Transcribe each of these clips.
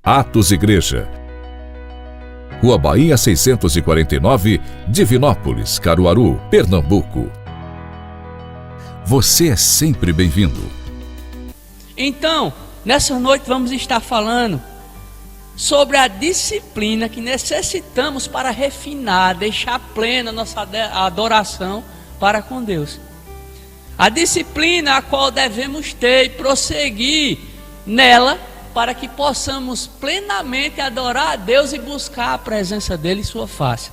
Atos Igreja. Rua Bahia 649, Divinópolis, Caruaru, Pernambuco. Você é sempre bem-vindo. Então, nessa noite vamos estar falando sobre a disciplina que necessitamos para refinar, deixar plena nossa adoração para com Deus. A disciplina a qual devemos ter e prosseguir nela para que possamos plenamente adorar a Deus e buscar a presença dele e sua face.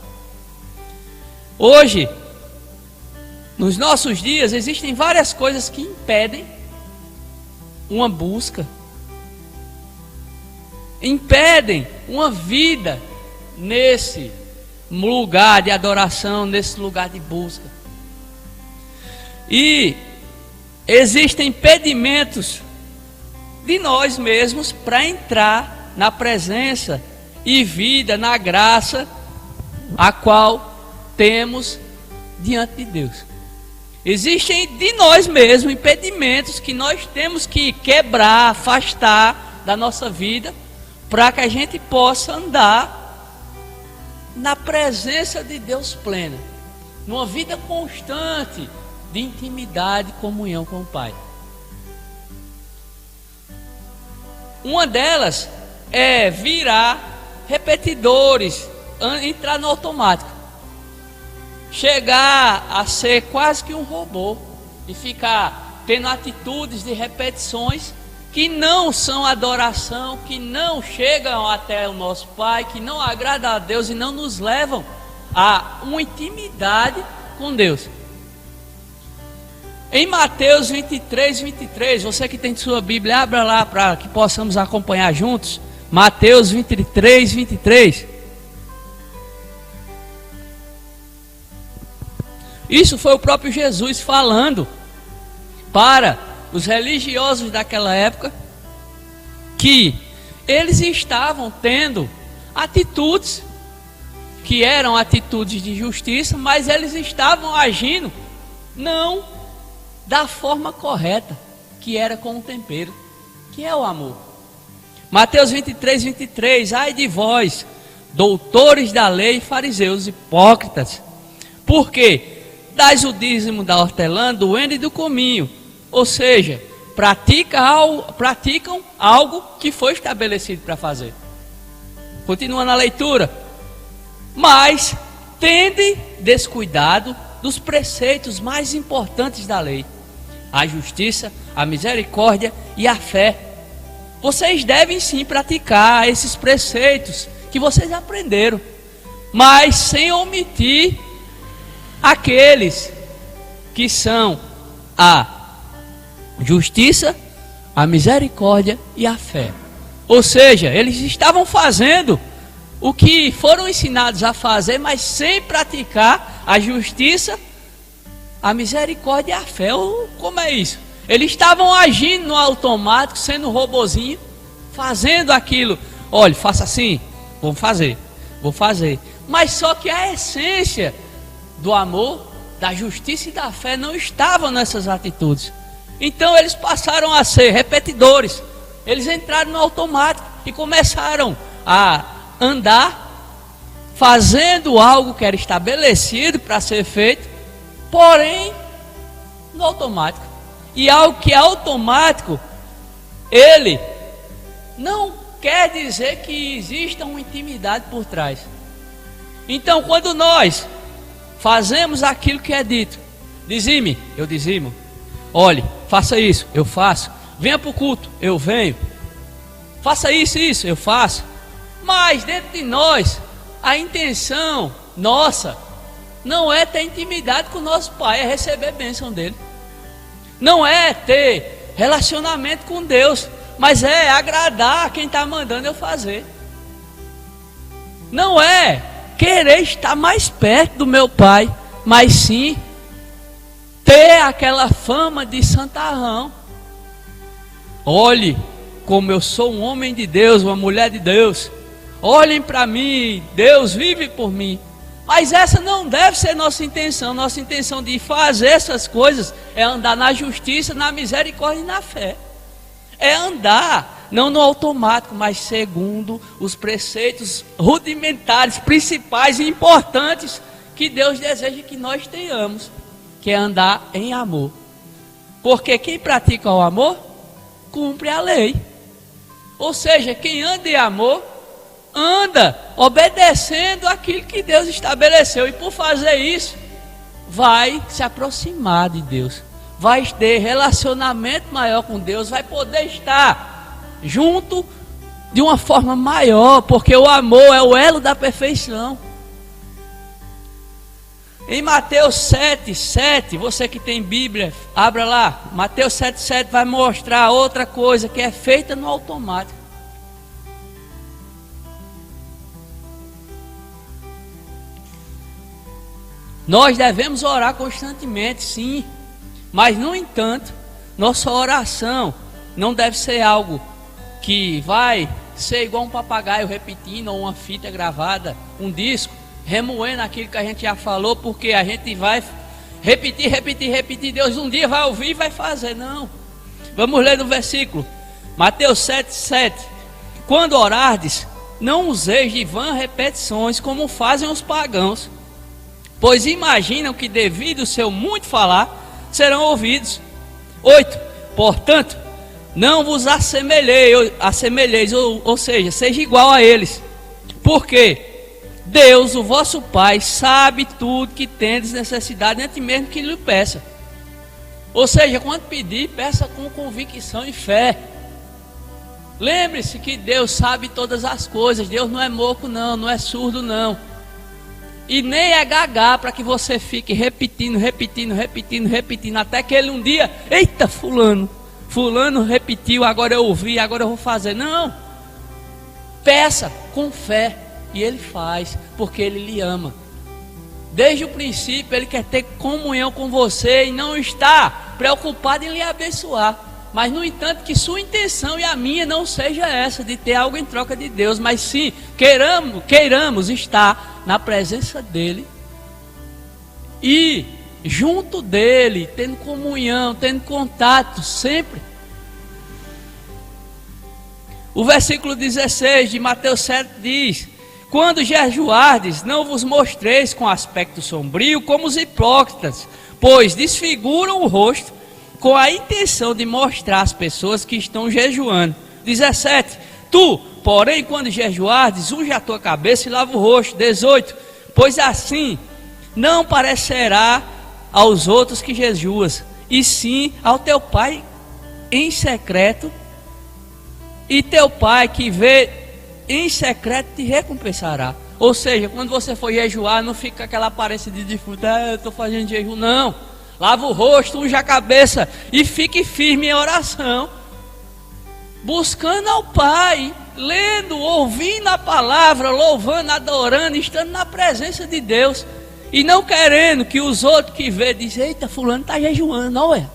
Hoje, nos nossos dias, existem várias coisas que impedem uma busca, impedem uma vida nesse lugar de adoração, nesse lugar de busca. E existem impedimentos de nós mesmos para entrar na presença e vida, na graça a qual temos diante de Deus. Existem de nós mesmos impedimentos que nós temos que quebrar, afastar da nossa vida, para que a gente possa andar na presença de Deus plena, numa vida constante de intimidade e comunhão com o Pai. Uma delas é virar repetidores, entrar no automático, chegar a ser quase que um robô e ficar tendo atitudes de repetições que não são adoração, que não chegam até o nosso Pai, que não agradam a Deus e não nos levam a uma intimidade com Deus. Em Mateus 23, você que tem sua Bíblia, abra lá para que possamos acompanhar juntos. Mateus 23. Isso foi o próprio Jesus falando para os religiosos daquela época, que eles estavam tendo atitudes que eram atitudes de justiça, mas eles estavam agindo não da forma correta, que era com o tempero, que é o amor. Mateus 23, ai de vós, doutores da lei e fariseus hipócritas, porque dais o dízimo da hortelã, do heno e do cominho, ou seja, praticam algo que foi estabelecido para fazer. Continua na leitura. Mas tende descuidado dos preceitos mais importantes da lei: a justiça, a misericórdia e a fé. Vocês devem sim praticar esses preceitos que vocês aprenderam, mas sem omitir aqueles que são a justiça, a misericórdia e a fé. Ou seja, eles estavam fazendo o que foram ensinados a fazer, mas sem praticar a justiça, a misericórdia e a fé. Como é isso? Eles estavam agindo no automático, sendo um robozinho, fazendo aquilo. Olha, faça assim, vou fazer. Mas só que a essência do amor, da justiça e da fé não estavam nessas atitudes. Então eles passaram a ser repetidores. Eles entraram no automático e começaram a andar fazendo algo que era estabelecido para ser feito, porém no automático. E algo que é automático, ele não quer dizer que exista uma intimidade por trás. Então, quando nós fazemos aquilo que é dito, dizime, eu dizimo. Olhe, faça isso, eu faço. Venha para o culto, eu venho. Faça isso, eu faço. Mas dentro de nós, a intenção nossa não é ter intimidade com o nosso Pai, é receber a bênção dele. Não é ter relacionamento com Deus, mas é agradar a quem está mandando eu fazer. Não é querer estar mais perto do meu Pai, mas sim ter aquela fama de santarrão. Olhe como eu sou um homem de Deus, uma mulher de Deus. Olhem para mim, Deus vive por mim. Mas essa não deve ser nossa intenção. Nossa intenção de fazer essas coisas é andar na justiça, na misericórdia e na fé. É andar não no automático, mas segundo os preceitos rudimentares, principais e importantes que Deus deseja que nós tenhamos, que é andar em amor. Porque quem pratica o amor, cumpre a lei. Ou seja, quem anda em amor, anda obedecendo aquilo que Deus estabeleceu. E por fazer isso, vai se aproximar de Deus, vai ter relacionamento maior com Deus, vai poder estar junto de uma forma maior, porque o amor é o elo da perfeição. Em Mateus 7:7, você que tem Bíblia, abra lá. Mateus 7:7 vai mostrar outra coisa que é feita no automático. Nós devemos orar constantemente, sim, mas no entanto, nossa oração não deve ser algo que vai ser igual um papagaio repetindo, ou uma fita gravada, um disco, remoendo aquilo que a gente já falou, porque a gente vai repetir, Deus um dia vai ouvir e vai fazer. Não, vamos ler no versículo, Mateus 7:7. Quando orardes, não useis de vã repetições, como fazem os pagãos, pois imaginam que devido ao seu muito falar, serão ouvidos. 8. Portanto, não vos assemelheis, ou seja, seja igual a eles, porque Deus, o vosso Pai, sabe tudo que tendes necessidade, antes mesmo que lhe peça. Ou seja, quando pedir, peça com convicção e fé. Lembre-se que Deus sabe todas as coisas. Deus não é moco não, não é surdo não. E nem é gagá para que você fique repetindo, até que ele um dia, eita, fulano repetiu, agora eu ouvi, agora eu vou fazer. Não, peça com fé e ele faz, porque ele lhe ama. Desde o princípio ele quer ter comunhão com você e não está preocupado em lhe abençoar. Mas no entanto que sua intenção e a minha não seja essa de ter algo em troca de Deus, mas sim queiramos estar na presença dele e junto dele, tendo comunhão, tendo contato sempre. O versículo 16 de Mateus 7 diz: quando jejuardes, não vos mostreis com aspecto sombrio como os hipócritas, pois desfiguram o rosto com a intenção de mostrar às pessoas que estão jejuando. 17. Tu, porém, quando jejuardes, unge a tua cabeça e lava o rosto. 18. Pois assim não parecerá aos outros que jejuas, e sim ao teu Pai em secreto, e teu Pai que vê em secreto te recompensará. Ou seja, quando você for jejuar, não fica aquela aparência de defunto, eu estou fazendo jejum, não. Lava o rosto, unja a cabeça e fique firme em oração, buscando ao Pai, lendo, ouvindo a palavra, louvando, adorando, estando na presença de Deus, e não querendo que os outros que vê dizem, eita, fulano está jejuando. Não é,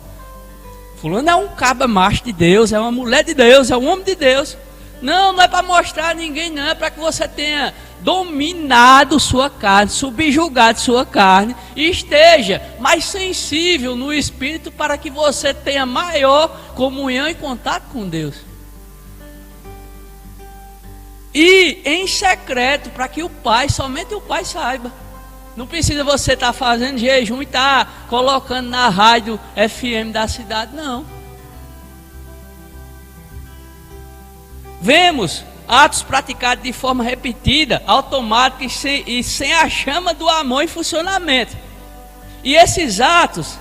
fulano é um cabra macho de Deus, é uma mulher de Deus, é um homem de Deus. Não é para mostrar a ninguém, não, é para que você tenha dominado sua carne, subjugado sua carne, e esteja mais sensível no Espírito, para que você tenha maior comunhão e contato com Deus. E em secreto, para que o Pai, somente o Pai saiba. Não precisa você estar fazendo jejum e estar colocando na rádio FM da cidade, não. Vemos atos praticados de forma repetida, automática e sem a chama do amor em funcionamento. E esses atos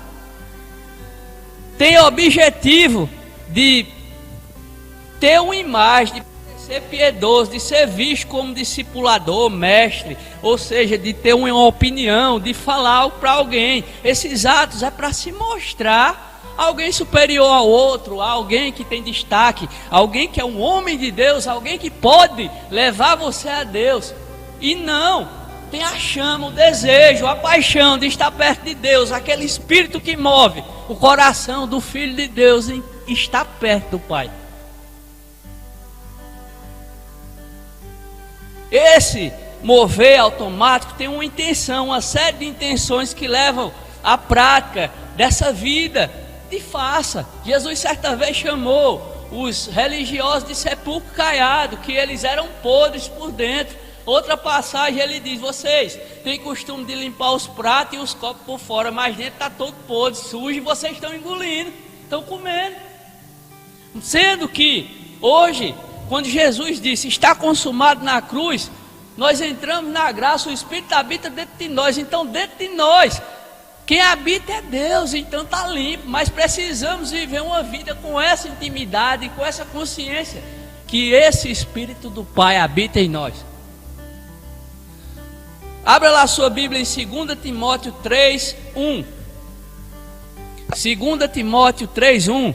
têm o objetivo de ter uma imagem, de ser piedoso, de ser visto como discipulador, mestre, ou seja, de ter uma opinião, de falar para alguém. Esses atos é para se mostrar alguém superior ao outro, alguém que tem destaque, alguém que é um homem de Deus, alguém que pode levar você a Deus. E não, tem a chama, o desejo, a paixão de estar perto de Deus, aquele espírito que move o coração do Filho de Deus em estar perto do Pai. Esse mover automático tem uma intenção, uma série de intenções que levam à prática dessa vida de faça. Jesus certa vez chamou os religiosos de sepulcro caiado, que eles eram podres por dentro. Outra passagem ele diz: vocês têm costume de limpar os pratos e os copos por fora, mas dentro está todo podre, sujo, e vocês estão engolindo, estão comendo. Sendo que hoje, quando Jesus disse está consumado na cruz, nós entramos na graça, o Espírito habita dentro de nós. Então dentro de nós, quem habita é Deus, então está limpo. Mas precisamos viver uma vida com essa intimidade, com essa consciência que esse Espírito do Pai habita em nós. Abra lá a sua Bíblia em 2 Timóteo 3, 1. 2 Timóteo 3, 1.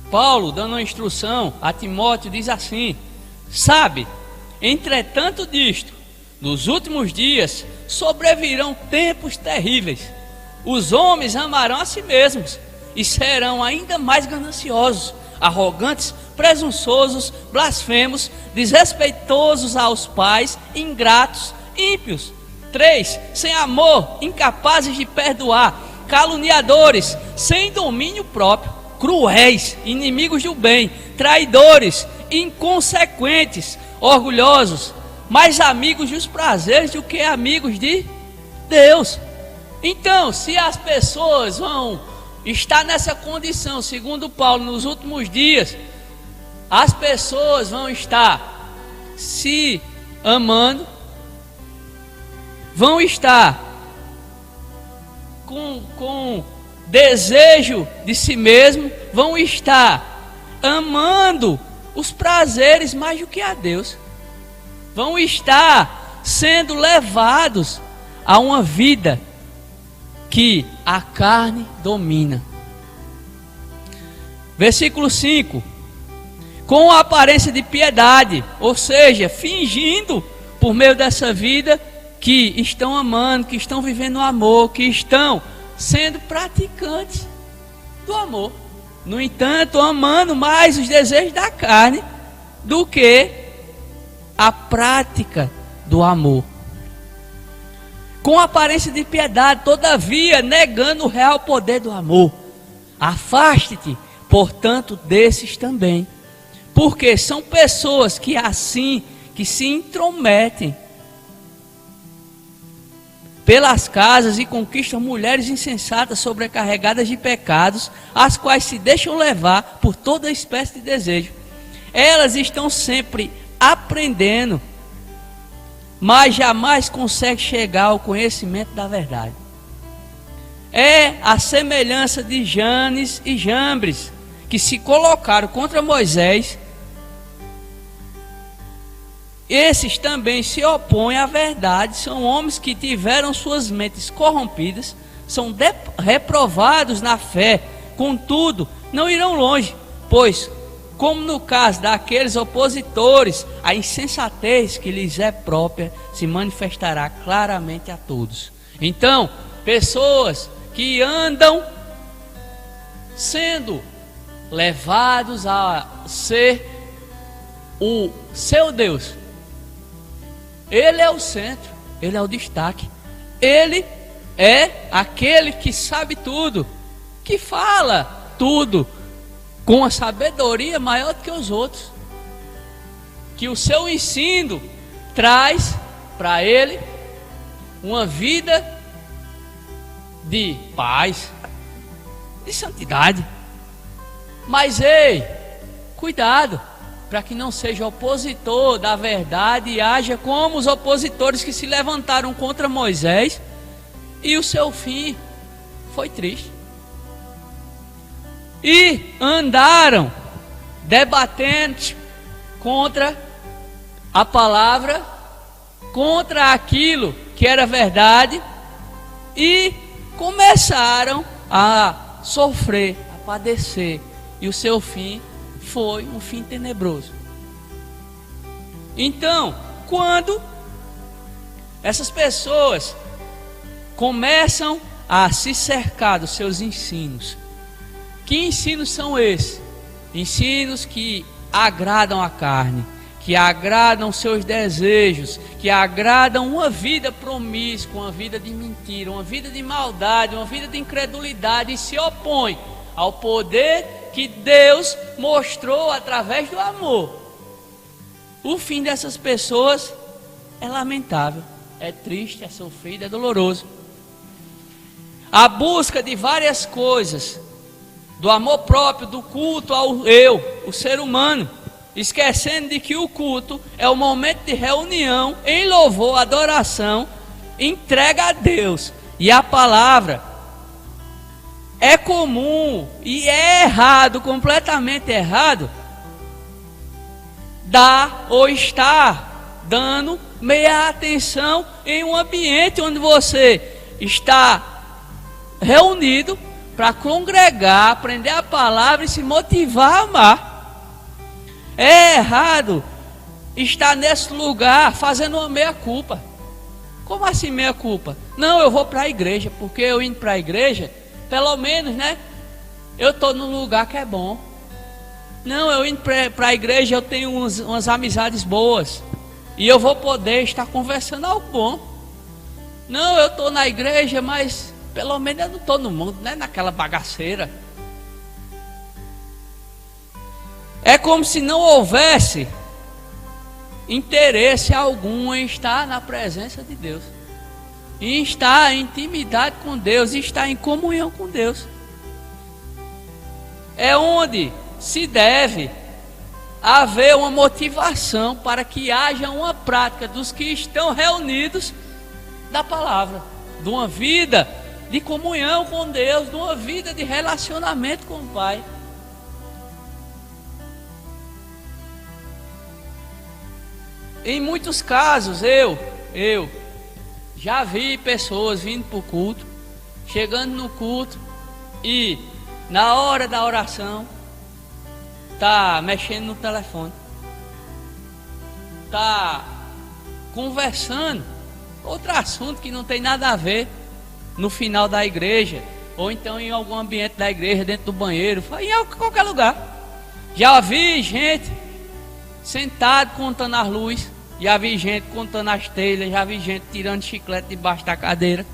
Paulo, dando uma instrução a Timóteo, diz assim: sabe, entretanto disto, nos últimos dias sobrevirão tempos terríveis. Os homens amarão a si mesmos e serão ainda mais gananciosos, arrogantes, presunçosos, blasfemos, desrespeitosos aos pais, ingratos, ímpios. 3. Sem amor, incapazes de perdoar, caluniadores, sem domínio próprio, cruéis, inimigos do bem, traidores, inconsequentes, orgulhosos, mais amigos dos prazeres do que amigos de Deus. Então, se as pessoas vão estar nessa condição, segundo Paulo, nos últimos dias, as pessoas vão estar se amando, vão estar com desejo de si mesmo, vão estar amando os prazeres mais do que a Deus, vão estar sendo levados a uma vida que a carne domina. Versículo 5: com a aparência de piedade, ou seja, fingindo por meio dessa vida que estão amando, que estão vivendo o amor, que estão sendo praticantes do amor. No entanto, amando mais os desejos da carne do que a prática do amor. Com aparência de piedade, todavia negando o real poder do amor. Afaste-te, portanto, desses também, porque são pessoas que assim, que se intrometem pelas casas e conquistam mulheres insensatas sobrecarregadas de pecados, as quais se deixam levar por toda espécie de desejo. Elas estão sempre aprendendo, mas jamais conseguem chegar ao conhecimento da verdade. É a semelhança de Janes e Jambres, que se colocaram contra Moisés. Esses também se opõem à verdade, são homens que tiveram suas mentes corrompidas, são reprovados na fé, contudo, não irão longe, pois, como no caso daqueles opositores, a insensatez que lhes é própria se manifestará claramente a todos. Então, pessoas que andam sendo levados a ser o seu Deus. Ele é o centro, ele é o destaque, ele é aquele que sabe tudo, que fala tudo com a sabedoria maior do que os outros, que o seu ensino traz para ele uma vida de paz, de santidade. Mas ei, cuidado, para que não seja opositor da verdade e haja como os opositores que se levantaram contra Moisés e o seu fim foi triste. E andaram debatendo contra a palavra, contra aquilo que era verdade, e começaram a sofrer, a padecer, e o seu fim foi um fim tenebroso. Então, quando essas pessoas começam a se cercar dos seus ensinos, que ensinos são esses? Ensinos que agradam a carne, que agradam seus desejos, que agradam uma vida promíscua, uma vida de mentira, uma vida de maldade, uma vida de incredulidade, e se opõe ao poder que Deus mostrou através do amor. O fim dessas pessoas é lamentável, é triste, é sofrido, é doloroso. A busca de várias coisas, do amor próprio, do culto ao eu, o ser humano, esquecendo de que o culto é o momento de reunião em louvor, adoração, entrega a Deus. E a palavra é comum e é errado, completamente errado, dar ou estar dando meia atenção em um ambiente onde você está reunido para congregar, aprender a palavra e se motivar a amar. É errado estar nesse lugar fazendo uma meia-culpa. Como assim meia-culpa? Não, eu vou para a igreja, porque eu indo para a igreja, pelo menos, né? Eu estou num lugar que é bom. Não, eu indo para a igreja, eu tenho umas amizades boas. E eu vou poder estar conversando algo bom. Não, eu estou na igreja, mas pelo menos eu não estou no mundo, né? Naquela bagaceira. É como se não houvesse interesse algum em estar na presença de Deus, em estar em intimidade com Deus, em estar em comunhão com Deus. É onde se deve haver uma motivação para que haja uma prática dos que estão reunidos da palavra, de uma vida de comunhão com Deus, de uma vida de relacionamento com o Pai. Em muitos casos, eu já vi pessoas vindo para o culto, chegando no culto e na hora da oração tá mexendo no telefone, tá conversando outro assunto que não tem nada a ver no final da igreja, ou então em algum ambiente da igreja, dentro do banheiro, em qualquer lugar. Já vi gente sentado contando as luzes, já vi gente contando as telhas, já vi gente tirando chiclete debaixo da cadeira.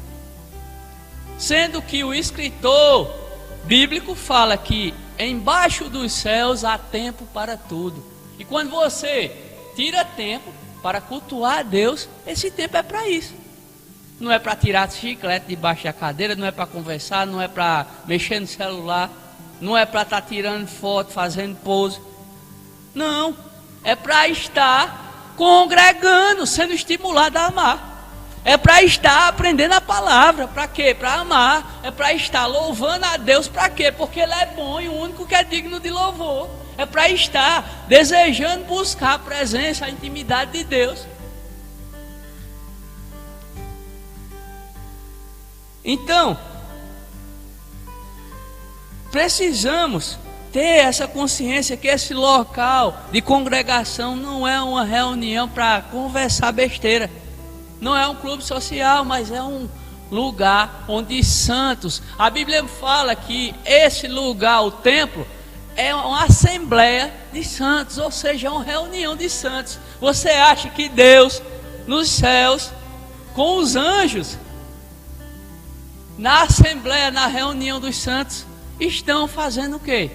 Sendo que o escritor bíblico fala que embaixo dos céus há tempo para tudo. E quando você tira tempo para cultuar a Deus, esse tempo é para isso. Não é para tirar chiclete debaixo da cadeira, não é para conversar, não é para mexer no celular, não é para estar tirando foto, fazendo pose. Não, é para estar congregando, sendo estimulado a amar. É para estar aprendendo a palavra. Para quê? Para amar. É para estar louvando a Deus. Para quê? Porque Ele é bom e o único que é digno de louvor. É para estar desejando buscar a presença, a intimidade de Deus. Então, precisamos ter essa consciência que esse local de congregação não é uma reunião para conversar besteira. Não é um clube social, mas é um lugar onde santos. A Bíblia fala que esse lugar, o templo, é uma assembleia de santos, ou seja, é uma reunião de santos. Você acha que Deus, nos céus, com os anjos, na assembleia, na reunião dos santos, estão fazendo o quê?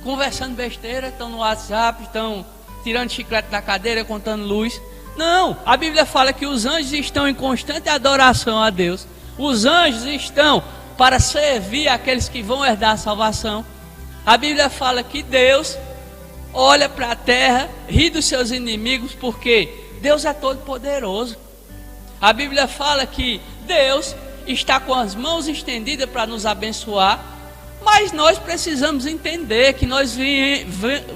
Conversando besteira, estão no WhatsApp, estão tirando chiclete da cadeira, contando luz. Não, a Bíblia fala que os anjos estão em constante adoração a Deus. Os anjos estão para servir aqueles que vão herdar a salvação. A Bíblia fala que Deus olha para a terra, ri dos seus inimigos, porque Deus é todo poderoso. A Bíblia fala que Deus está com as mãos estendidas para nos abençoar. Mas nós precisamos entender que nós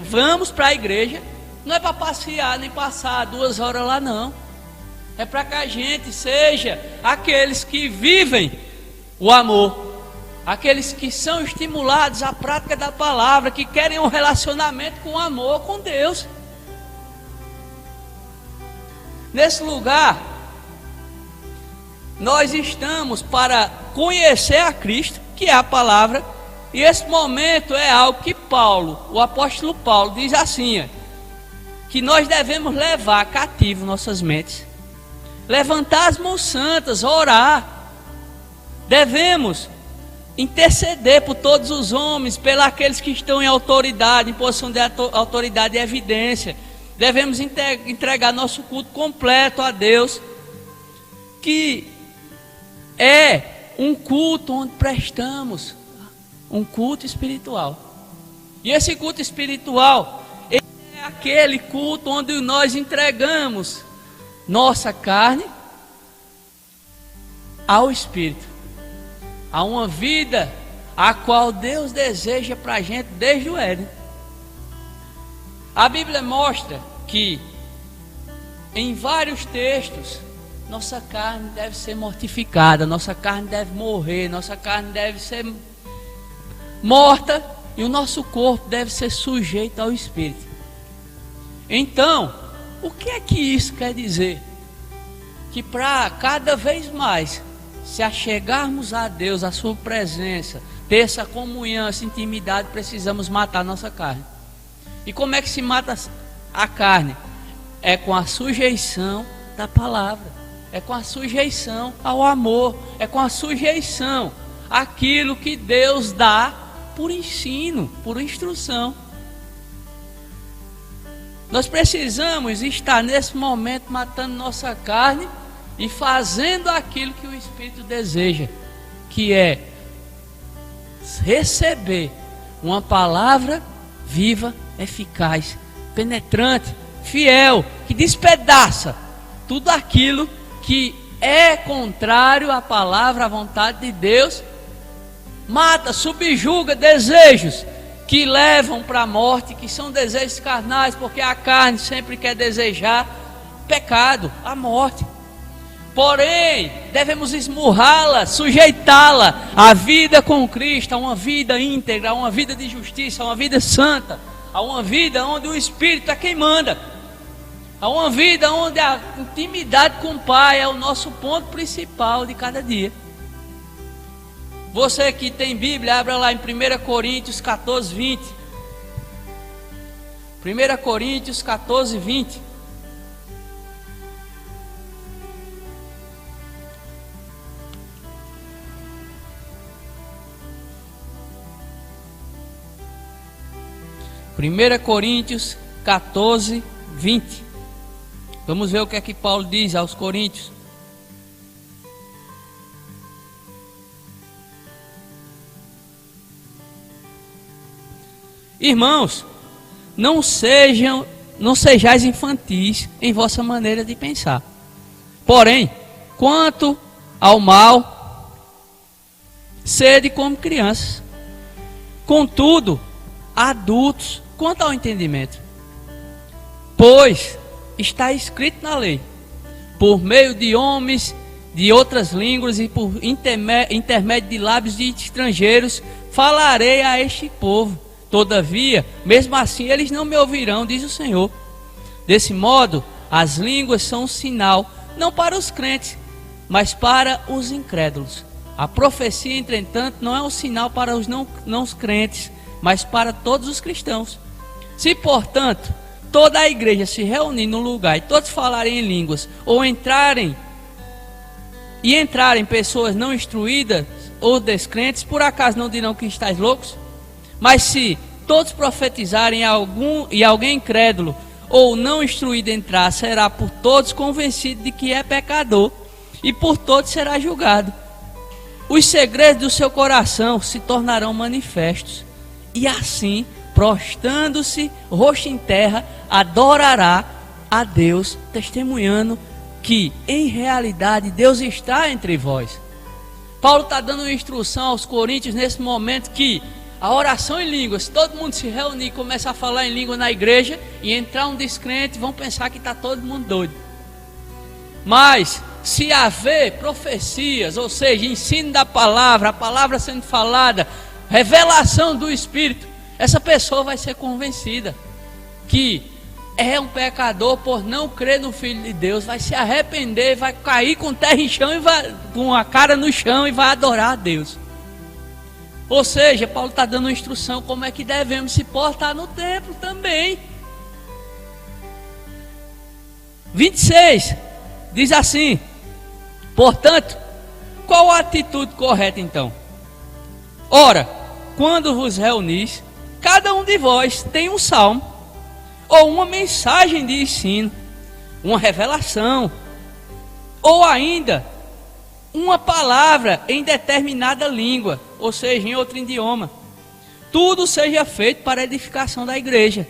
vamos para a igreja, não é para passear, nem passar 2 horas lá não. É para que a gente seja aqueles que vivem o amor, aqueles que são estimulados à prática da palavra, que querem um relacionamento com amor com Deus. Nesse lugar, nós estamos para conhecer a Cristo, que é a palavra. E esse momento é algo que Paulo, o apóstolo Paulo, diz assim: que nós devemos levar cativo nossas mentes, levantar as mãos santas, orar. Devemos interceder por todos os homens, pelos aqueles que estão em autoridade, em posição de autoridade e evidência. Devemos entregar nosso culto completo a Deus, que é um culto onde prestamos um culto espiritual. E esse culto espiritual é aquele culto onde nós entregamos nossa carne ao Espírito, a uma vida a qual Deus deseja para a gente desde o Éden. A Bíblia mostra que em vários textos nossa carne deve ser mortificada, nossa carne deve morrer, nossa carne deve ser morta e o nosso corpo deve ser sujeito ao Espírito. Então, o que é que isso quer dizer? Que para cada vez mais se achegarmos a Deus, a sua presença, ter essa comunhão, essa intimidade, precisamos matar nossa carne. E como é que se mata a carne? É com a sujeição da palavra, é com a sujeição ao amor, é com a sujeição àquilo que Deus dá por ensino, por instrução. Nós precisamos estar nesse momento matando nossa carne e fazendo aquilo que o Espírito deseja, que é receber uma palavra viva, eficaz, penetrante, fiel, que despedaça tudo aquilo que é contrário à palavra, à vontade de Deus. Mata, subjuga desejos que levam para a morte, que são desejos carnais, porque a carne sempre quer desejar pecado, a morte. Porém, devemos esmurrá-la, sujeitá-la à vida com Cristo, a uma vida íntegra, a uma vida de justiça, a uma vida santa, a uma vida onde o Espírito é quem manda, a uma vida onde a intimidade com o Pai é o nosso ponto principal de cada dia. Você que tem Bíblia, abra lá em 1 Coríntios 14, 20. 1 Coríntios 14, 20. Primeira Coríntios 14, 20. Vamos ver o que é que Paulo diz aos Coríntios. Irmãos, não sejais infantis em vossa maneira de pensar. Porém, quanto ao mal, sede como crianças. Contudo, adultos quanto ao entendimento. Pois está escrito na lei: por meio de homens de outras línguas e por intermédio de lábios de estrangeiros, falarei a este povo. Todavia, mesmo assim eles não me ouvirão, diz o Senhor. Desse modo, as línguas são um sinal, não para os crentes, mas para os incrédulos. A profecia, entretanto, não é um sinal para os não crentes, mas para todos os cristãos. Se, portanto, toda a igreja se reunir num lugar e todos falarem em línguas, ou entrarem pessoas não instruídas ou descrentes, por acaso não dirão que estáis loucos? Mas se todos profetizarem e alguém incrédulo ou não instruído entrar, será por todos convencido de que é pecador, e por todos será julgado. Os segredos do seu coração se tornarão manifestos, e assim, prostrando-se, rosto em terra, adorará a Deus, testemunhando que em realidade Deus está entre vós. Paulo está dando uma instrução aos coríntios nesse momento que a oração em línguas, se todo mundo se reunir e começar a falar em língua na igreja e entrar um descrente, vão pensar que está todo mundo doido. Mas se haver profecias, ou seja, ensino da palavra, a palavra sendo falada, revelação do Espírito, essa pessoa vai ser convencida que é um pecador por não crer no Filho de Deus, vai se arrepender, vai cair com terra em chão e vai com a cara no chão e vai adorar a Deus. Ou seja, Paulo está dando uma instrução como é que devemos se portar no templo também. 26 diz assim: portanto, qual a atitude correta então? Ora, quando vos reunis, cada um de vós tem um salmo, ou uma mensagem de ensino, uma revelação, ou ainda uma palavra em determinada língua, ou seja, em outro idioma. Tudo seja feito para a edificação da igreja.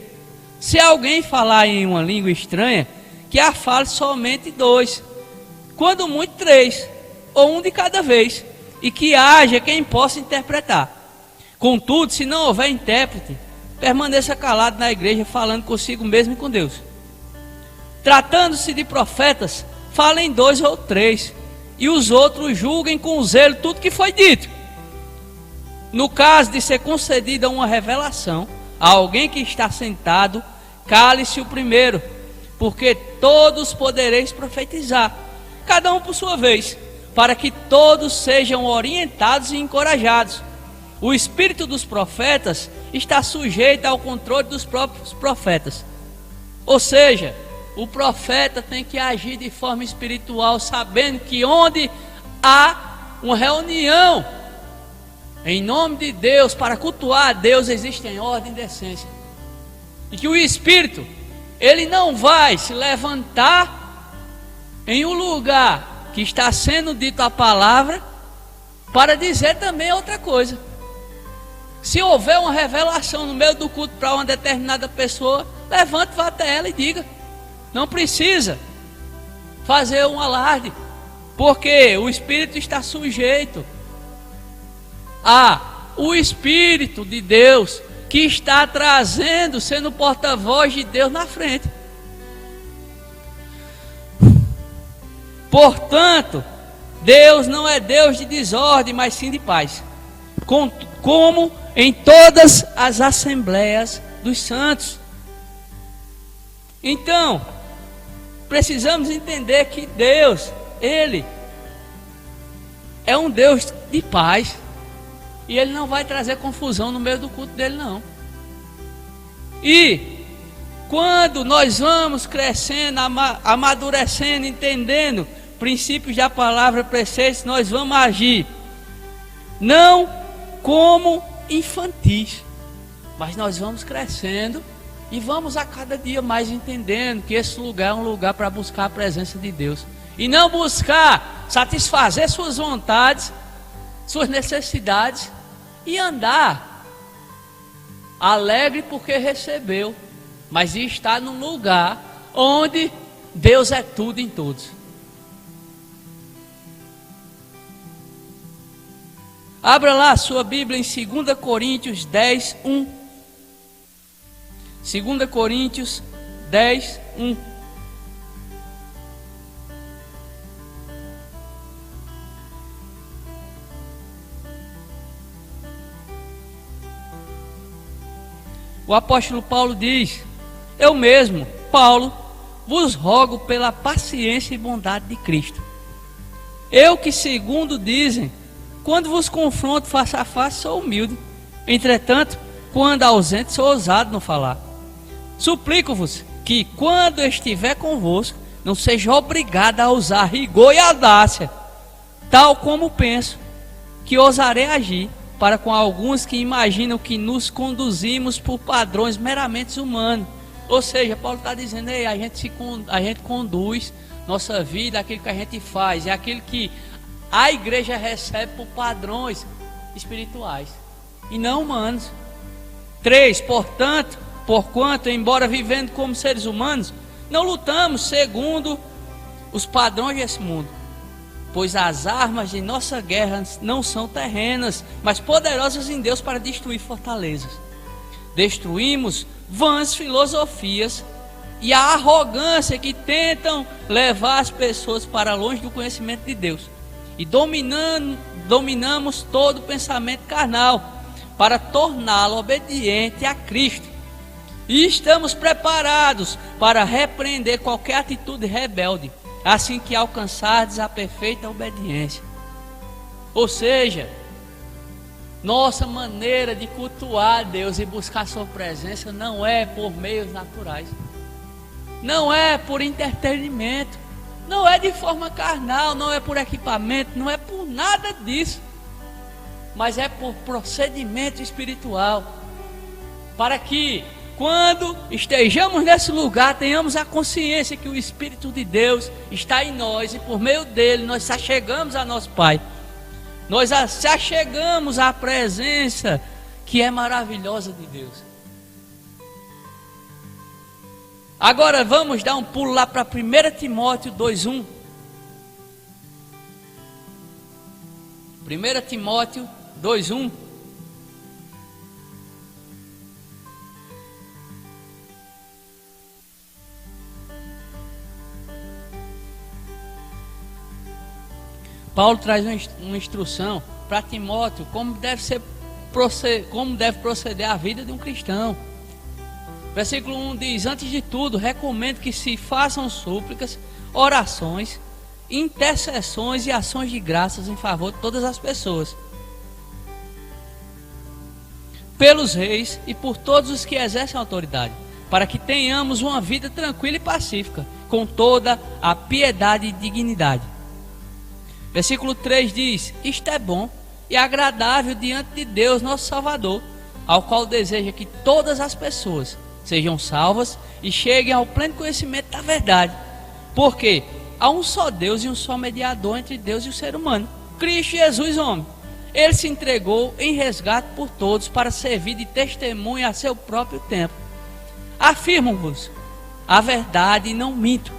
Se alguém falar em uma língua estranha, que a fale somente 2, quando muito 3, ou um de cada vez, e que haja quem possa interpretar. Contudo, se não houver intérprete, permaneça calado na igreja, falando consigo mesmo e com Deus. Tratando-se de profetas, falem 2 ou 3, e os outros julguem com zelo tudo que foi dito. No caso de ser concedida uma revelação a alguém que está sentado, cale-se o primeiro, porque todos podereis profetizar, cada um por sua vez, para que todos sejam orientados e encorajados. O espírito dos profetas está sujeito ao controle dos próprios profetas. Ou seja, o profeta tem que agir de forma espiritual, sabendo que onde há uma reunião em nome de Deus, para cultuar a Deus, existem ordem e decência. E que o espírito, ele não vai se levantar em um lugar que está sendo dito a palavra para dizer também outra coisa. Se houver uma revelação no meio do culto para uma determinada pessoa, levante, vá até ela e diga. Não precisa fazer um alarde, porque o espírito está sujeito o Espírito de Deus, que está trazendo, sendo porta-voz de Deus na frente. Portanto, Deus não é Deus de desordem, mas sim de paz, como em todas as assembleias dos santos. Então, precisamos entender que Deus, Ele é um Deus de paz. E Ele não vai trazer confusão no meio do culto dele, não. E quando nós vamos crescendo, amadurecendo, entendendo princípios da palavra, preceitos, nós vamos agir não como infantis, mas nós vamos crescendo e vamos a cada dia mais entendendo que esse lugar é um lugar para buscar a presença de Deus. E não buscar satisfazer suas vontades, suas necessidades, e andar alegre porque recebeu, mas está num lugar onde Deus é tudo em todos. Abra lá a sua Bíblia em 2 Coríntios 10, 1. 2 Coríntios 10, 1. O apóstolo Paulo diz: eu mesmo, Paulo, vos rogo pela paciência e bondade de Cristo. Eu que, segundo dizem, quando vos confronto face a face, sou humilde. Entretanto, quando ausente, sou ousado no falar. Suplico-vos que, quando eu estiver convosco, não seja obrigado a usar rigor e audácia, tal como penso que ousarei agir para com alguns que imaginam que nos conduzimos por padrões meramente humanos. Ou seja, Paulo está dizendo: ei, a gente conduz nossa vida, aquilo que a gente faz, é aquilo que a igreja recebe por padrões espirituais e não humanos. 3. Porquanto, embora vivendo como seres humanos, não lutamos segundo os padrões desse mundo, pois as armas de nossa guerra não são terrenas, mas poderosas em Deus para destruir fortalezas. Destruímos vãs filosofias e a arrogância que tentam levar as pessoas para longe do conhecimento de Deus. E dominamos todo pensamento carnal para torná-lo obediente a Cristo. E estamos preparados para repreender qualquer atitude rebelde, assim que alcançardes a perfeita obediência. Ou seja, nossa maneira de cultuar a Deus e buscar sua presença não é por meios naturais. não é por entretenimento, não é de forma carnal, não é por equipamento, não é por nada disso, mas é por procedimento espiritual, para que quando estejamos nesse lugar, tenhamos a consciência que o Espírito de Deus está em nós e por meio dele nós se achegamos a nosso Pai, nós se achegamos à presença que é maravilhosa de Deus. Agora vamos dar um pulo lá para 1 Timóteo 2:1. 1 Timóteo 2:1. Paulo traz uma instrução para Timóteo como deve proceder a vida de um cristão. Versículo 1 diz: antes de tudo, recomendo que se façam súplicas, orações, intercessões e ações de graças em favor de todas as pessoas, pelos reis e por todos os que exercem autoridade, para que tenhamos uma vida tranquila e pacífica, com toda a piedade e dignidade. Versículo 3 diz: isto é bom e agradável diante de Deus, nosso Salvador, ao qual deseja que todas as pessoas sejam salvas e cheguem ao pleno conhecimento da verdade, porque há um só Deus e um só mediador entre Deus e o ser humano, Cristo Jesus, homem. Ele se entregou em resgate por todos para servir de testemunha a seu próprio tempo. Afirmo-vos a verdade e não minto,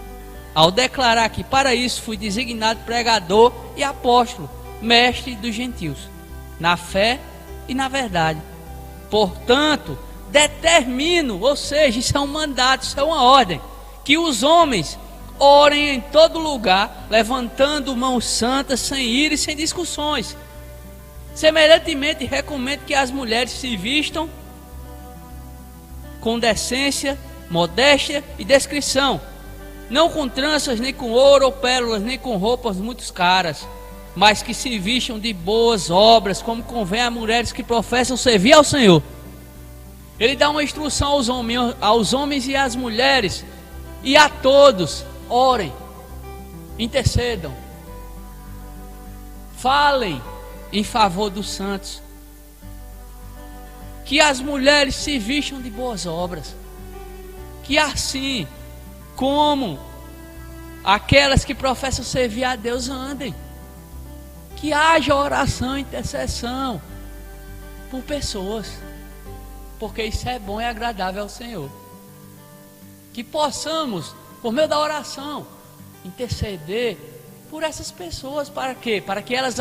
ao declarar que para isso fui designado pregador e apóstolo, mestre dos gentios, na fé e na verdade. Portanto, determino, ou seja, isso é um mandato, isso é uma ordem, que os homens orem em todo lugar, levantando mãos santas, sem ira e sem discussões. Semelhantemente, recomendo que as mulheres se vistam com decência, modéstia e descrição, não com tranças, nem com ouro ou pérolas, nem com roupas muito caras, mas que se vistam de boas obras, como convém a mulheres que professam servir ao Senhor. Ele dá uma instrução aos homens e às mulheres, e a todos: orem, intercedam, falem em favor dos santos, que as mulheres se vistam de boas obras, que assim como aquelas que professam servir a Deus andem, que haja oração e intercessão por pessoas, porque isso é bom e agradável ao Senhor. Que possamos, por meio da oração, interceder por essas pessoas. Para quê? Para que elas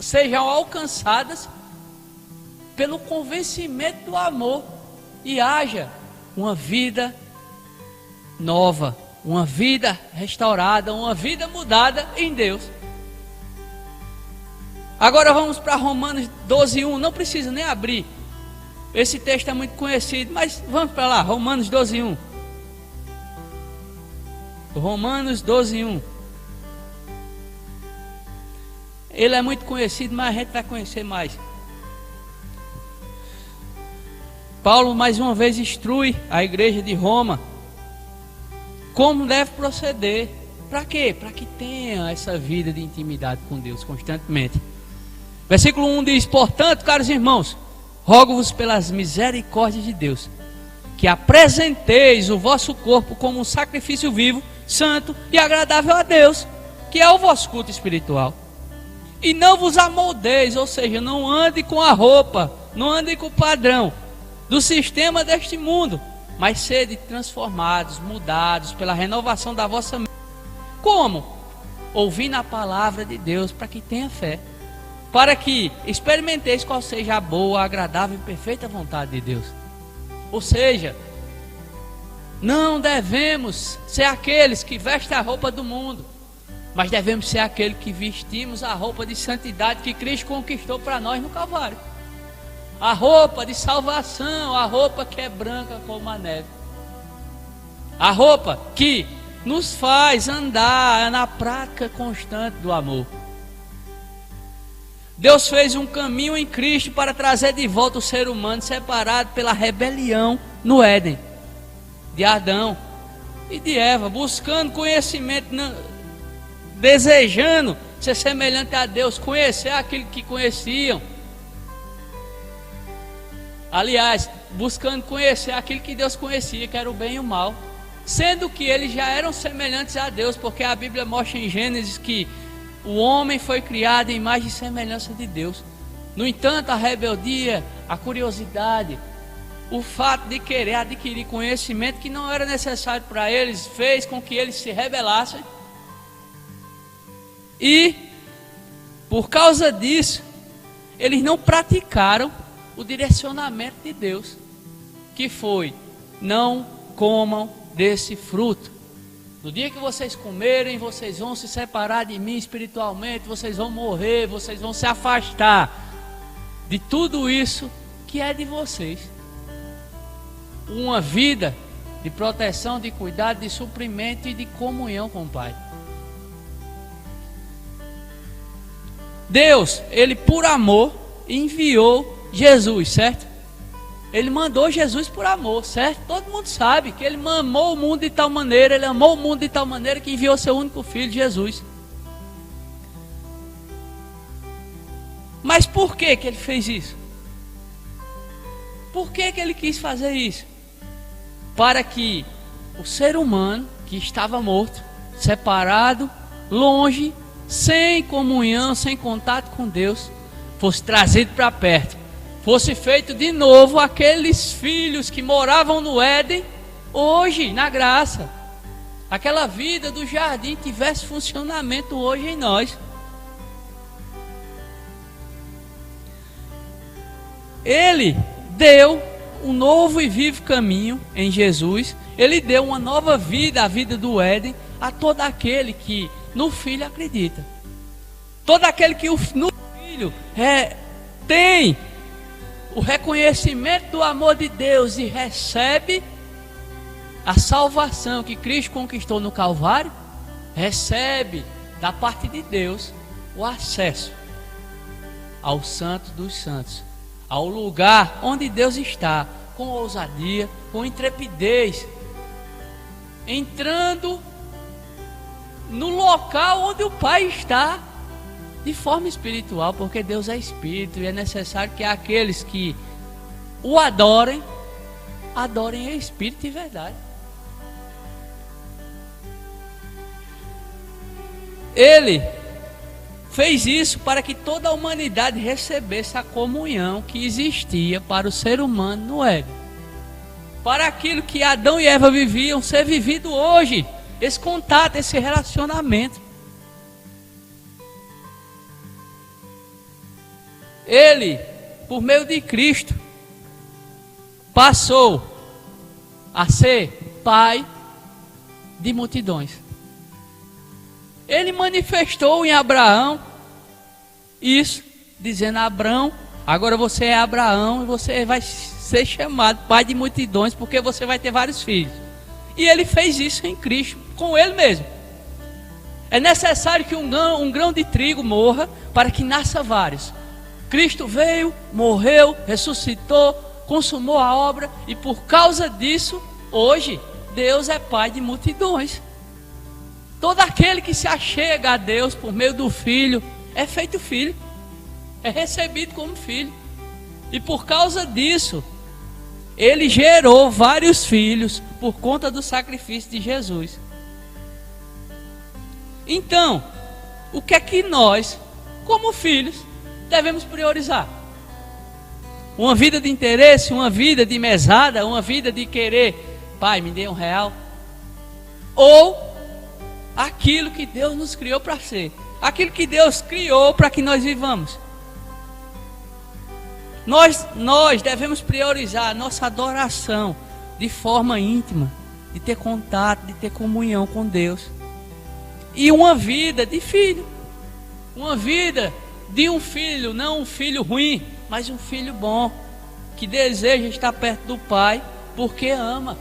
sejam alcançadas pelo convencimento do amor e haja uma vida nova, uma vida restaurada, uma vida mudada em Deus. Agora vamos para Romanos 12:1. Não precisa nem abrir, esse texto é muito conhecido, mas vamos para lá. Romanos 12:1. Romanos 12:1. Ele é muito conhecido, mas a gente vai conhecer mais. Paulo mais uma vez instrui a igreja de Roma como deve proceder. Para quê? Para que tenha essa vida de intimidade com Deus constantemente. Versículo 1 diz: portanto, caros irmãos, rogo-vos pelas misericórdias de Deus, que apresenteis o vosso corpo como um sacrifício vivo, santo e agradável a Deus, que é o vosso culto espiritual. E não vos amoldeis, ou seja, não ande com a roupa, não ande com o padrão do sistema deste mundo, mas sede transformados, mudados pela renovação da vossa mente. Como? Ouvindo a palavra de Deus, para que tenha fé, para que experimenteis qual seja a boa, agradável e perfeita vontade de Deus. Ou seja, não devemos ser aqueles que vestem a roupa do mundo, mas devemos ser aqueles que vestimos a roupa de santidade que Cristo conquistou para nós no Calvário. A roupa de salvação, a roupa que é branca como a neve, a roupa que nos faz andar na prática constante do amor. Deus fez um caminho em Cristo para trazer de volta o ser humano separado pela rebelião no Éden de Adão. e de Eva, buscando conhecimento, desejando ser semelhante a Deus, conhecer aquilo que conheciam. Aliás, buscando conhecer aquilo que Deus conhecia, que era o bem e o mal, sendo que eles já eram semelhantes a Deus, porque a Bíblia mostra em Gênesis que o homem foi criado em imagem e semelhança de Deus. No entanto, a rebeldia, a curiosidade, o fato de querer adquirir conhecimento que não era necessário para eles, fez com que eles se rebelassem. E, por causa disso, eles não praticaram o direcionamento de Deus, que foi: não comam desse fruto. No dia que vocês comerem, vocês vão se separar de mim espiritualmente, vocês vão morrer, vocês vão se afastar de tudo isso que é de vocês. Uma vida de proteção, de cuidado, de suprimento e de comunhão com o Pai. Deus, Ele por amor enviou Jesus, certo? Ele mandou Jesus por amor, certo? Todo mundo sabe que Ele amou o mundo de tal maneira, Ele amou o mundo de tal maneira que enviou seu único Filho, Jesus. Mas por que Ele fez isso? Por que Ele quis fazer isso? Para que o ser humano que estava morto, separado, longe, sem comunhão, sem contato com Deus, fosse trazido para perto, fosse feito de novo aqueles filhos que moravam no Éden, hoje na graça. Aquela vida do jardim tivesse funcionamento hoje em nós. Ele deu um novo e vivo caminho em Jesus. Ele deu uma nova vida, a vida do Éden, a todo aquele que no Filho acredita. Todo aquele que no Filho tem o reconhecimento do amor de Deus e recebe a salvação que Cristo conquistou no Calvário, recebe da parte de Deus o acesso ao Santo dos Santos, ao lugar onde Deus está, com ousadia, com intrepidez, entrando no local onde o Pai está, de forma espiritual, porque Deus é Espírito e é necessário que aqueles que o adorem, adorem em Espírito e verdade. Ele fez isso para que toda a humanidade recebesse a comunhão que existia para o ser humano no Éden, para aquilo que Adão e Eva viviam ser vivido hoje, esse contato, esse relacionamento. Ele, por meio de Cristo, passou a ser pai de multidões. Ele manifestou em Abraão isso, dizendo: Abraão, agora você é Abraão e você vai ser chamado pai de multidões, porque você vai ter vários filhos. E ele fez isso em Cristo, com ele mesmo. É necessário que um grão de trigo morra para que nasça vários. Cristo veio, morreu, ressuscitou, consumou a obra, e por causa disso, hoje, Deus é pai de multidões. Todo aquele que se achega a Deus por meio do Filho é feito filho, é recebido como filho. E por causa disso, Ele gerou vários filhos por conta do sacrifício de Jesus. Então, o que é que nós, como filhos, devemos priorizar? Uma vida de interesse, uma vida de mesada, uma vida de querer: pai, me dê R$1. Ou aquilo que Deus nos criou para ser, aquilo que Deus criou para que nós vivamos. Nós devemos priorizar a nossa adoração de forma íntima, de ter contato, de ter comunhão com Deus. E uma vida de filho, uma vida de um filho, não um filho ruim, mas um filho bom, que deseja estar perto do Pai, porque ama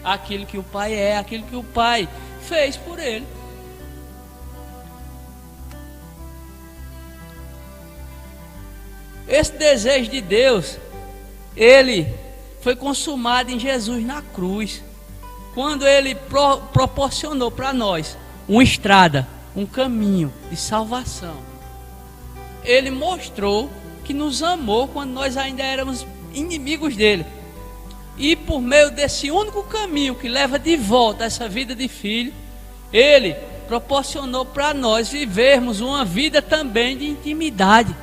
aquilo que o Pai é, aquilo que o Pai fez por ele. Esse desejo de Deus, ele foi consumado em Jesus na cruz. quando ele proporcionou para nós uma estrada, um caminho de salvação, ele mostrou que nos amou quando nós ainda éramos inimigos dele. E por meio desse único caminho que leva de volta a essa vida de filho, ele proporcionou para nós vivermos uma vida também de intimidade,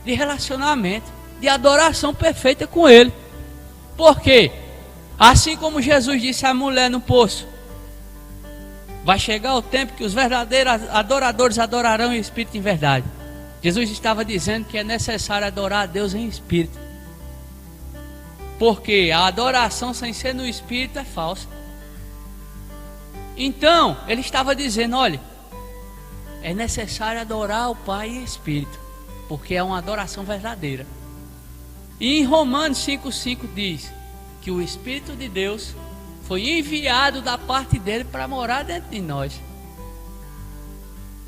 de relacionamento, de adoração perfeita com ele. Por quê? Assim como Jesus disse à mulher no poço, vai chegar o tempo que os verdadeiros adoradores adorarão em espírito e em verdade. Jesus estava dizendo que é necessário adorar a Deus em espírito, porque a adoração sem ser no espírito é falsa. Então, ele estava dizendo, olha, é necessário adorar o Pai em espírito, porque é uma adoração verdadeira. E em Romanos 5,5 diz que o Espírito de Deus foi enviado da parte dele para morar dentro de nós.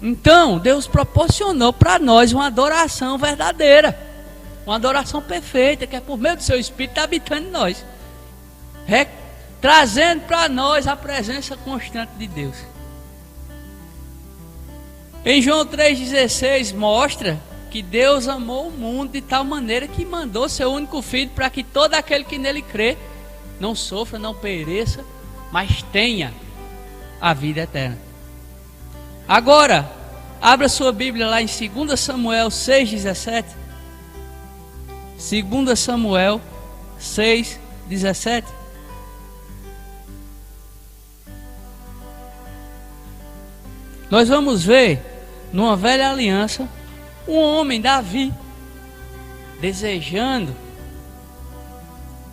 Então, Deus proporcionou para nós uma adoração verdadeira, uma adoração perfeita, que é por meio do seu Espírito habitando em nós, trazendo para nós a presença constante de Deus. Em João 3,16 mostra que Deus amou o mundo de tal maneira que mandou seu único filho para que todo aquele que nele crê não sofra, não pereça, mas tenha a vida eterna. Agora, abra sua Bíblia lá em 2 Samuel 6,17. 2 Samuel 6,17. Nós vamos ver, numa velha aliança, um homem, Davi, desejando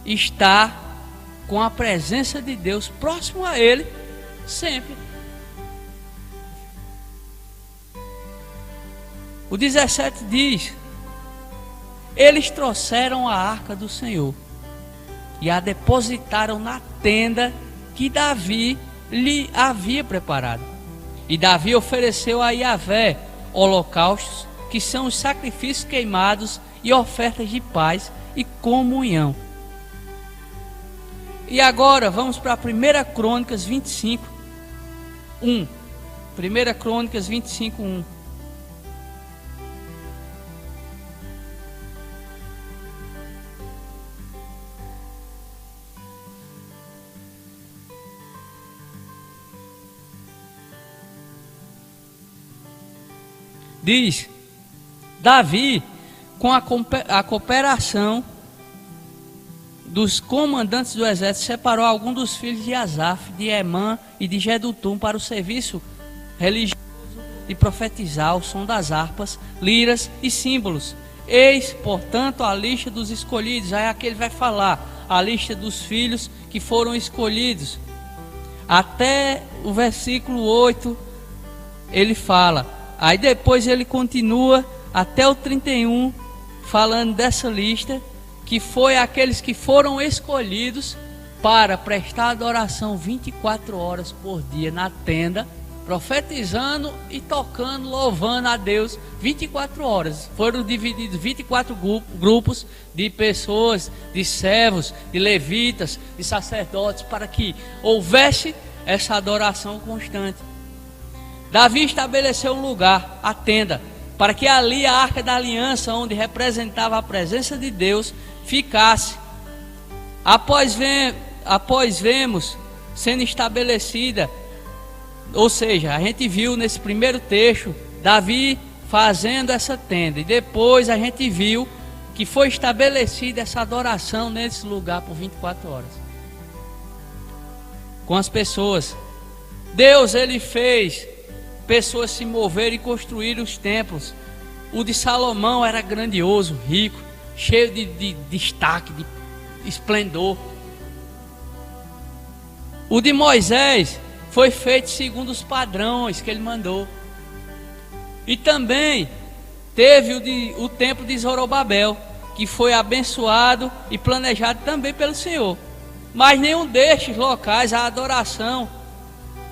estar com a presença de Deus próximo a ele sempre. O 17 diz: eles trouxeram a arca do Senhor e a depositaram na tenda que Davi lhe havia preparado. E Davi ofereceu a Yahvé holocaustos, que são os sacrifícios queimados, e ofertas de paz e comunhão. E agora vamos para 1 Crônicas 25, 1. 1 Crônicas 25, 1. Diz: Davi, com a cooperação dos comandantes do exército, separou alguns dos filhos de Asaf, de Emã e de Jedutum para o serviço religioso de profetizar ao som das harpas, liras e símbolos. Eis, portanto, a lista dos escolhidos. Aí aqui ele vai falar a lista dos filhos que foram escolhidos. Até o versículo 8 ele fala. Aí depois ele continua até o 31, falando dessa lista, que foi aqueles que foram escolhidos para prestar adoração 24 horas por dia na tenda, profetizando e tocando, louvando a Deus 24 horas. Foram divididos 24 grupos de pessoas, de servos, de levitas, de sacerdotes, para que houvesse essa adoração constante. Davi estabeleceu um lugar, a tenda, para que ali a arca da aliança, onde representava a presença de Deus, ficasse. Após vemos sendo estabelecida, ou seja, a gente viu nesse primeiro texto Davi fazendo essa tenda, e depois a gente viu que foi estabelecida essa adoração nesse lugar por 24 horas com as pessoas. Deus, ele fez pessoas se moverem e construir os templos. O de Salomão era grandioso, rico, cheio de destaque, de esplendor. O de Moisés foi feito segundo os padrões que ele mandou. E também teve o templo de Zorobabel, que foi abençoado e planejado também pelo Senhor. Mas nenhum destes locais, a adoração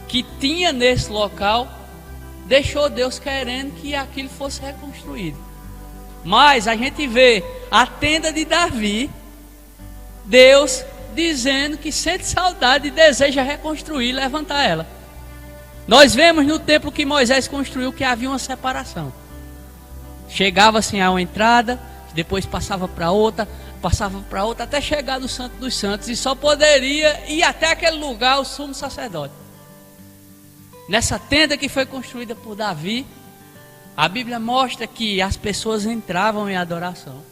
que tinha nesse local, deixou Deus querendo que aquilo fosse reconstruído. Mas a gente vê a tenda de Davi, Deus dizendo que sente saudade e deseja reconstruir e levantar ela. Nós vemos no templo que Moisés construiu que havia uma separação. Chegava-se a uma entrada, depois passava para outra, até chegar no Santo dos Santos, e só poderia ir até aquele lugar o sumo sacerdote. Nessa tenda que foi construída por Davi, a Bíblia mostra que as pessoas entravam em adoração.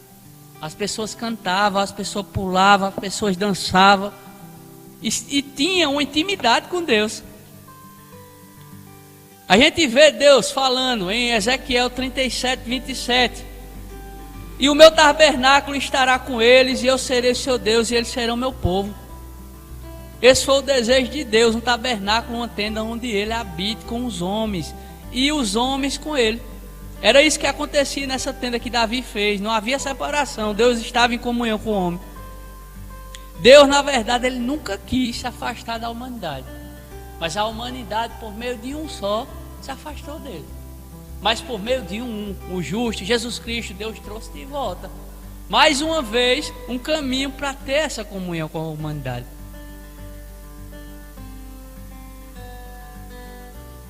As pessoas cantavam, as pessoas pulavam, as pessoas dançavam e tinham uma intimidade com Deus. A gente vê Deus falando em Ezequiel 37, 27: e o meu tabernáculo estará com eles, e eu serei seu Deus, e eles serão meu povo. Esse foi o desejo de Deus, um tabernáculo, uma tenda onde ele habite com os homens, e os homens com ele. Era isso que acontecia nessa tenda que Davi fez. Não havia separação, Deus estava em comunhão com o homem. Deus, na verdade, ele nunca quis se afastar da humanidade, mas a humanidade, por meio de um só, se afastou dele. Mas por meio de o justo, Jesus Cristo, Deus trouxe de volta, mais uma vez, um caminho para ter essa comunhão com a humanidade.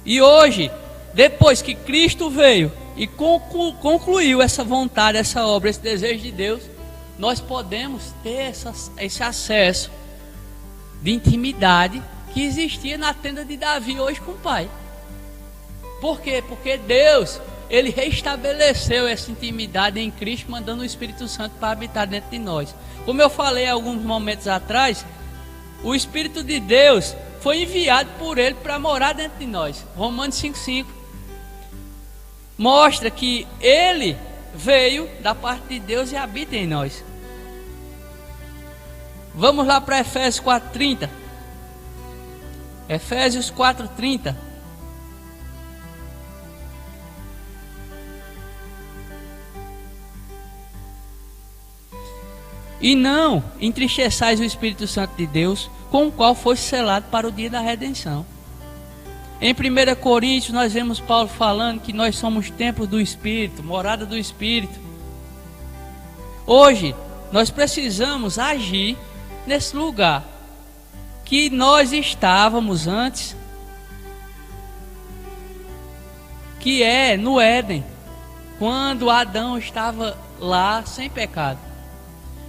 E hoje, depois que Cristo veio e concluiu essa vontade, essa obra, esse desejo de Deus, nós podemos ter esse acesso de intimidade que existia na tenda de Davi hoje com o Pai. Por quê? Porque Deus, ele restabeleceu essa intimidade em Cristo, mandando o Espírito Santo para habitar dentro de nós. Como eu falei alguns momentos atrás, o Espírito de Deus foi enviado por ele para morar dentro de nós. Romanos 5,5 mostra que ele veio da parte de Deus e habita em nós. Vamos lá para Efésios 4,30. Efésios 4,30. E não entristeçais o Espírito Santo de Deus, com o qual foi selado para o dia da redenção. Em 1 Coríntios nós vemos Paulo falando que nós somos templos do Espírito, morada do Espírito. Hoje nós precisamos agir nesse lugar que nós estávamos antes, que é no Éden, quando Adão estava lá sem pecado.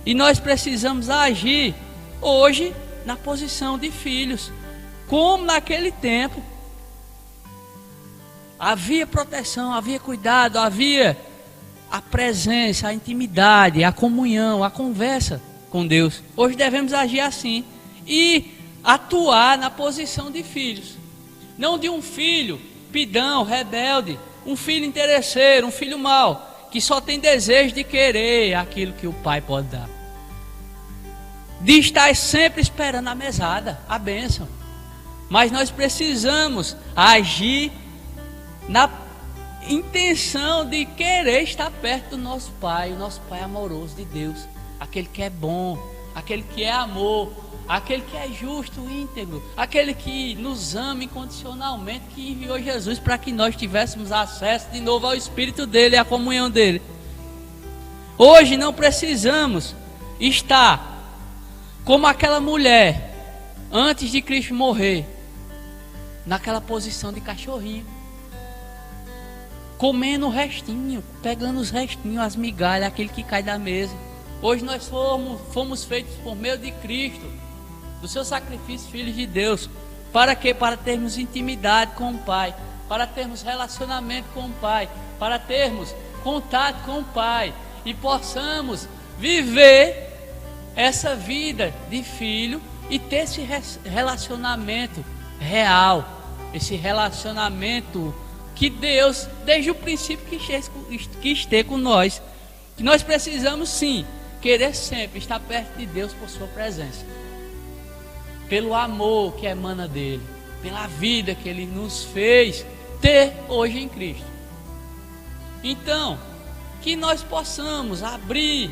E nós precisamos agir hoje na posição de filhos, como naquele tempo. Havia proteção, havia cuidado, havia a presença, a intimidade, a comunhão, a conversa com Deus. Hoje devemos agir assim e atuar na posição de filhos. Não de um filho pidão, rebelde, um filho interesseiro, um filho mau, que só tem desejo de querer aquilo que o pai pode dar. De estar sempre esperando a mesada, a bênção. Mas nós precisamos agir na intenção de querer estar perto do nosso Pai, o nosso Pai amoroso de Deus, aquele que é bom, aquele que é amor, aquele que é justo, íntegro, aquele que nos ama incondicionalmente, que enviou Jesus para que nós tivéssemos acesso de novo ao Espírito dele, à comunhão dele. Hoje não precisamos estar como aquela mulher antes de Cristo morrer, naquela posição de cachorrinho, comendo o restinho, pegando os restinhos, as migalhas, aquele que cai da mesa. Hoje nós fomos feitos por meio de Cristo, do seu sacrifício, filhos de Deus. Para quê? Para termos intimidade com o Pai, para termos relacionamento com o Pai, para termos contato com o Pai e possamos viver essa vida de filho e ter esse relacionamento real, esse relacionamento que Deus, desde o princípio, quis ter com nós. Que nós precisamos sim querer sempre estar perto de Deus por sua presença, pelo amor que emana dele, pela vida que ele nos fez ter hoje em Cristo. Então, que nós possamos abrir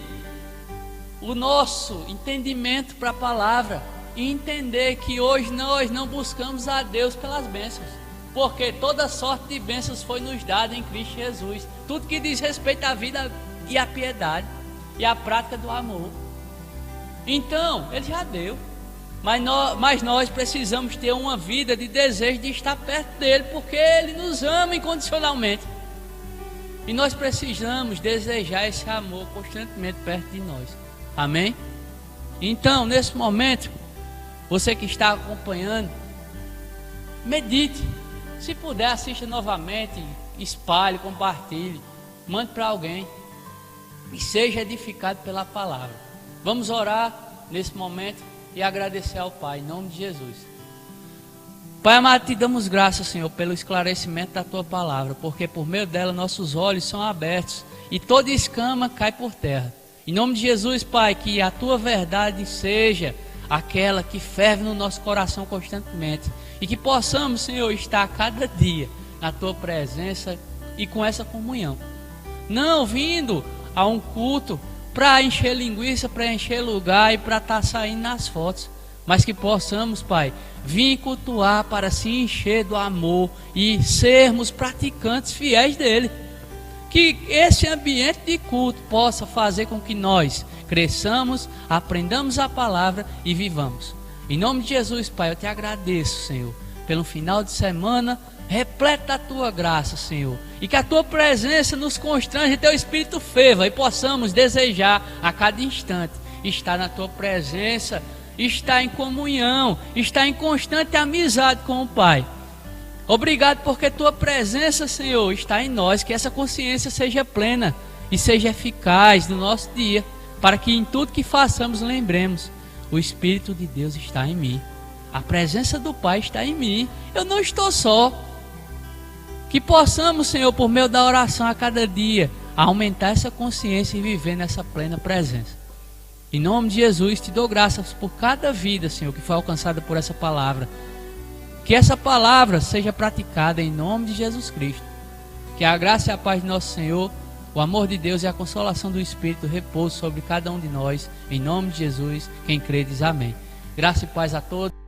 o nosso entendimento para a palavra e entender que hoje nós não buscamos a Deus pelas bênçãos, porque toda sorte de bênçãos foi nos dada em Cristo Jesus. Tudo que diz respeito à vida e à piedade e à prática do amor. Então, Ele já deu. Mas nós precisamos ter uma vida de desejo de estar perto dEle, porque Ele nos ama incondicionalmente. E nós precisamos desejar esse amor constantemente perto de nós. Amém? Então, nesse momento, você que está acompanhando, medite. Se puder, assista novamente, espalhe, compartilhe, mande para alguém e seja edificado pela palavra. Vamos orar nesse momento e agradecer ao Pai, em nome de Jesus. Pai amado, te damos graças, Senhor, pelo esclarecimento da Tua palavra, porque por meio dela nossos olhos são abertos e toda escama cai por terra. Em nome de Jesus, Pai, que a Tua verdade seja aquela que ferve no nosso coração constantemente e que possamos, Senhor, estar a cada dia na Tua presença e com essa comunhão. Não vindo a um culto para encher linguiça, para encher lugar e para estar saindo nas fotos, mas que possamos, Pai, vir cultuar para se encher do amor e sermos praticantes fiéis dele. Que esse ambiente de culto possa fazer com que nós cresçamos, aprendamos a palavra e vivamos. Em nome de Jesus, Pai, eu te agradeço, Senhor, pelo final de semana repleto da Tua graça, Senhor, e que a Tua presença nos constrange, Teu Espírito ferva e possamos desejar a cada instante estar na Tua presença, estar em comunhão, estar em constante amizade com o Pai. Obrigado porque Tua presença, Senhor, está em nós, que essa consciência seja plena e seja eficaz no nosso dia, para que em tudo que façamos lembremos, o Espírito de Deus está em mim, a presença do Pai está em mim, eu não estou só. Que possamos, Senhor, por meio da oração a cada dia, aumentar essa consciência e viver nessa plena presença. Em nome de Jesus, te dou graças por cada vida, Senhor, que foi alcançada por essa palavra. Que essa palavra seja praticada em nome de Jesus Cristo. Que a graça e a paz de nosso Senhor, o amor de Deus e a consolação do Espírito repousem sobre cada um de nós. Em nome de Jesus, quem crê diz amém. Graça e paz a todos.